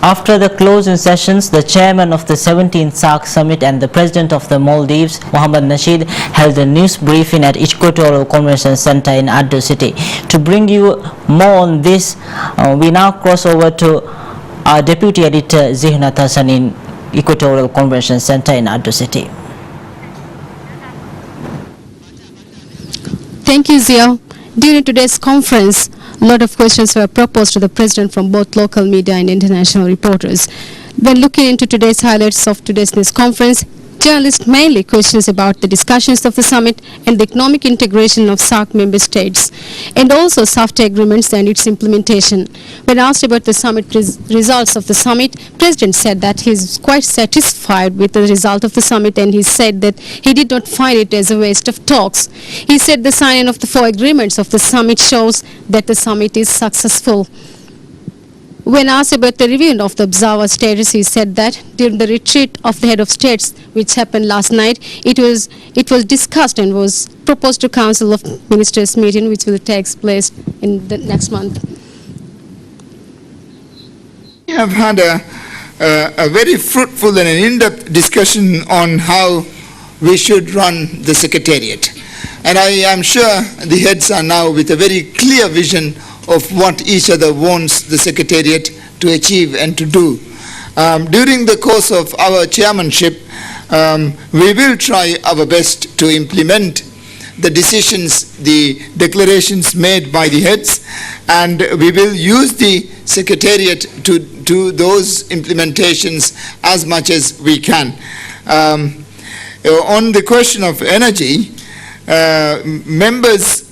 After the closing sessions, the chairman of the 17th SAARC Summit and the president of the Maldives, Mohammed Nasheed, held a news briefing at Equatorial Convention Center in Addo City. To bring you more on this, we now cross over to our deputy editor, Zihnat Hassan, in Equatorial Convention Center in Addo City. Thank you, Zia. During today's conference, a lot of questions were proposed to the president from both local media and international reporters. When looking into today's highlights of today's news conference, journalists mainly questions about the discussions of the summit and the economic integration of SAARC member states, and also SAFTA agreements and its implementation. When asked about the summit results of the summit, President said that he is quite satisfied with the result of the summit, and he said that he did not find it as a waste of talks. He said the signing of the 4 agreements of the summit shows that the summit is successful. When asked about the review of the observer status, he said that during the retreat of the head of states, which happened last night, it was discussed and was proposed to Council of Ministers meeting, which will take place in the next month. We have had a very fruitful and an in-depth discussion on how we should run the Secretariat. And I am sure the heads are now with a very clear vision of what each other wants the Secretariat to achieve and to do. During the course of our chairmanship, we will try our best to implement the decisions, the declarations made by the heads, and we will use the Secretariat to do those implementations as much as we can. On the question of energy, members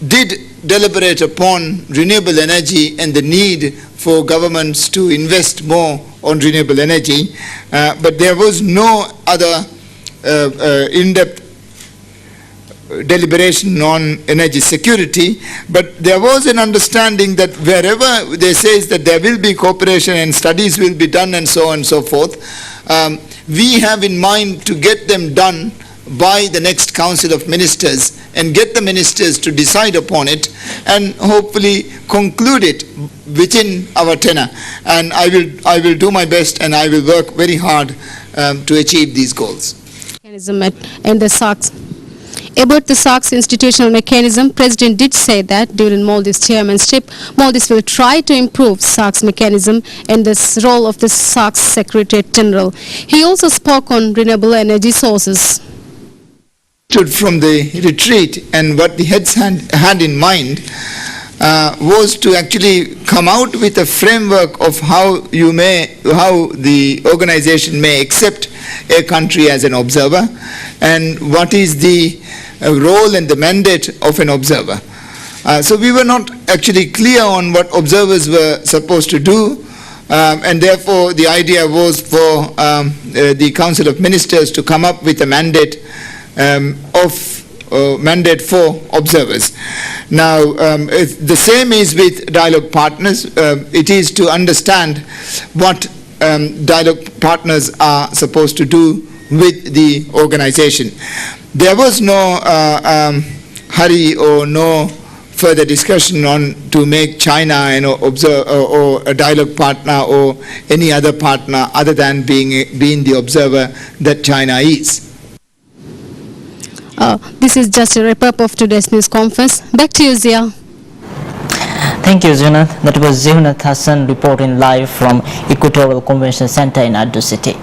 did deliberate upon renewable energy and the need for governments to invest more on renewable energy, but there was no other in-depth deliberation on energy security. But there was an understanding that wherever they say that there will be cooperation and studies will be done and so on and so forth, we have in mind to get them done by the next Council of Ministers and get the ministers to decide upon it and hopefully conclude it within our tenure. And I will do my best and I will work very hard to achieve these goals. And the SAARC. About the SAARC's institutional mechanism, President did say that during Maldives chairmanship, Maldives will try to improve SAARC's mechanism and the role of the SAARC's Secretary General. He also spoke on renewable energy sources. From the retreat, and what the heads had in mind was to actually come out with a framework of how the organization may accept a country as an observer, and what is the role and the mandate of an observer. So we were not actually clear on what observers were supposed to do, and therefore the idea was for the Council of Ministers to come up with a mandate mandate for observers. Now, the same is with dialogue partners. It is to understand what dialogue partners are supposed to do with the organization. There was no hurry or no further discussion on to make China an observer or a dialogue partner or any other partner other than being the observer that China is. This is just a wrap-up of today's news conference. Back to you, Zia. Thank you, Zihnat. That was Zihnat Hassan reporting live from Equatorial Convention Center in Addo City.